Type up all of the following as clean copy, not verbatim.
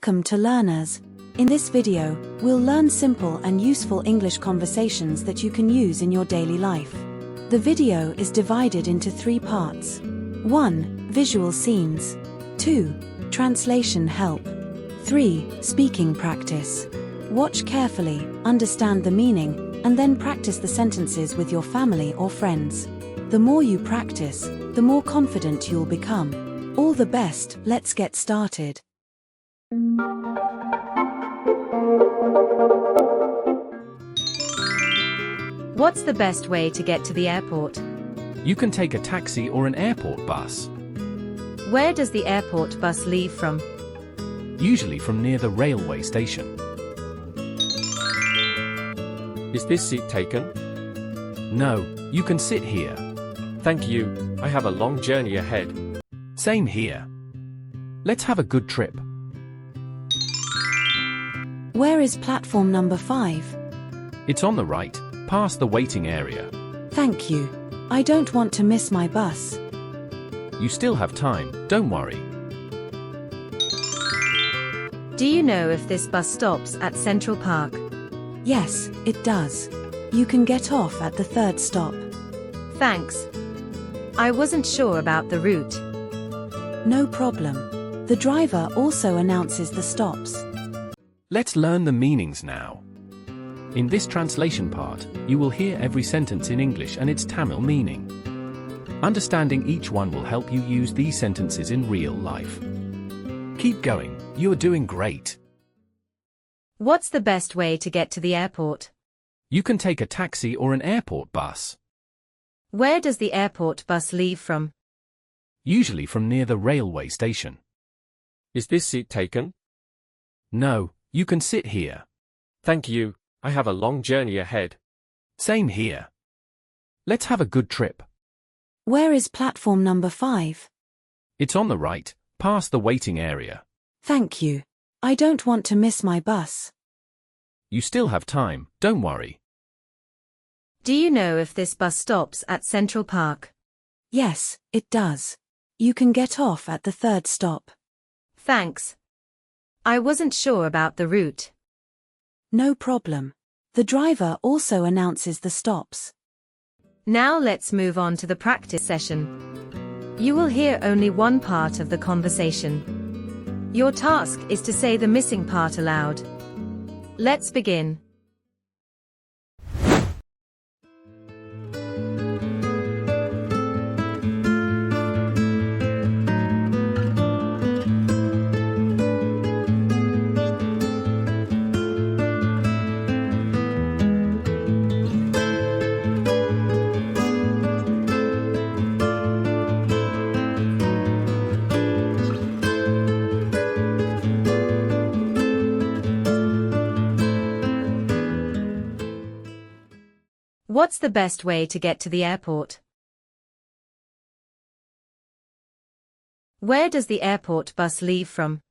Welcome to Learners. In this video, we'll learn simple and useful English conversations that you can use in your daily life. The video is divided into 3 parts. 1. Visual scenes. 2. Translation help. 3. Speaking practice. Watch carefully, understand the meaning, and then practice the sentences with your family or friends. The more you practice, the more confident you'll become. All the best, let's get started. What's the best way to get to the airport? You can take a taxi or an airport bus. Where does the airport bus leave from? Usually from near the railway station. Is this seat taken? No, you can sit here. Thank you, I have a long journey ahead. Same here. Let's have a good trip. Where is platform number 5? It's on the right, past the waiting area. Thank you. I don't want to miss my bus. You still have time, don't worry. Do you know if this bus stops at Central Park? Yes, it does. You can get off at the 3rd stop. Thanks. I wasn't sure about the route. No problem. The driver also announces the stops. Let's learn the meanings now. In this translation part, you will hear every sentence in English and its Tamil meaning. Understanding each one will help you use these sentences in real life. Keep going, you are doing great. What's the best way to get to the airport? You can take a taxi or an airport bus. Where does the airport bus leave from? Usually from near the railway station. Is this seat taken? No, you can sit here. Thank you, I have a long journey ahead. Same here. Let's have a good trip. Where is platform number 5? It's on the right, past the waiting area. Thank you. I don't want to miss my bus. You still have time, don't worry. Do you know if this bus stops at Central Park? Yes, it does. You can get off at the 3rd stop. Thanks. I wasn't sure about the route. No problem. The driver also announces the stops. Now let's move on to the practice session. You will hear only one part of the conversation. Your task is to say the missing part aloud. Let's begin. What's the best way to get to the airport? Where does the airport bus leave from?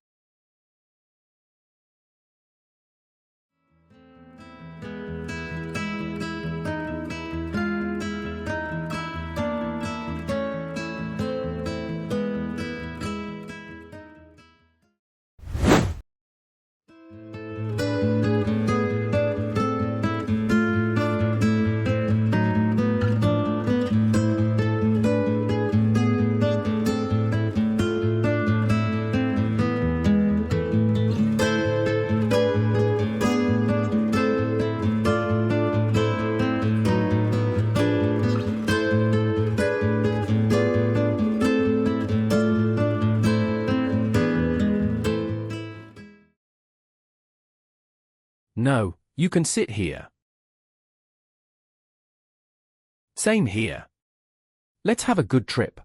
No, you can sit here. Same here. Let's have a good trip.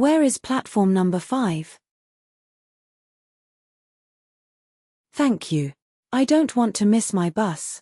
Where is platform number 5? Thank you. I don't want to miss my bus.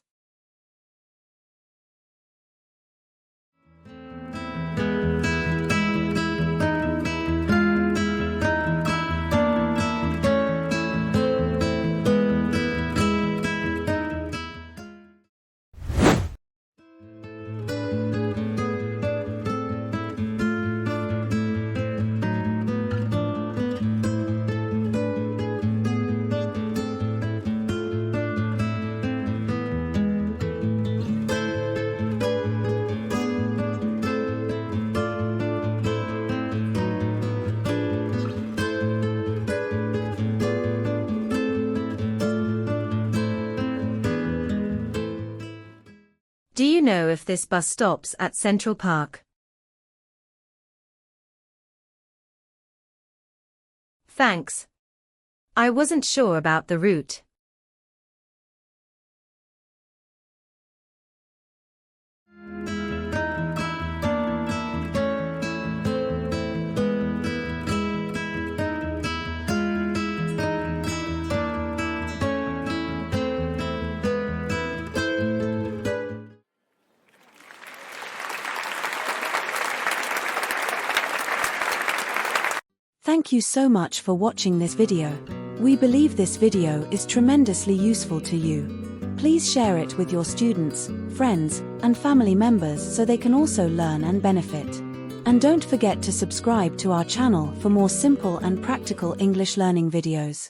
Do you know if this bus stops at Central Park? Thanks. I wasn't sure about the route. Thank you so much for watching this video. We believe this video is tremendously useful to you. Please share it with your students, friends, and family members so they can also learn and benefit. And don't forget to subscribe to our channel for more simple and practical English learning videos.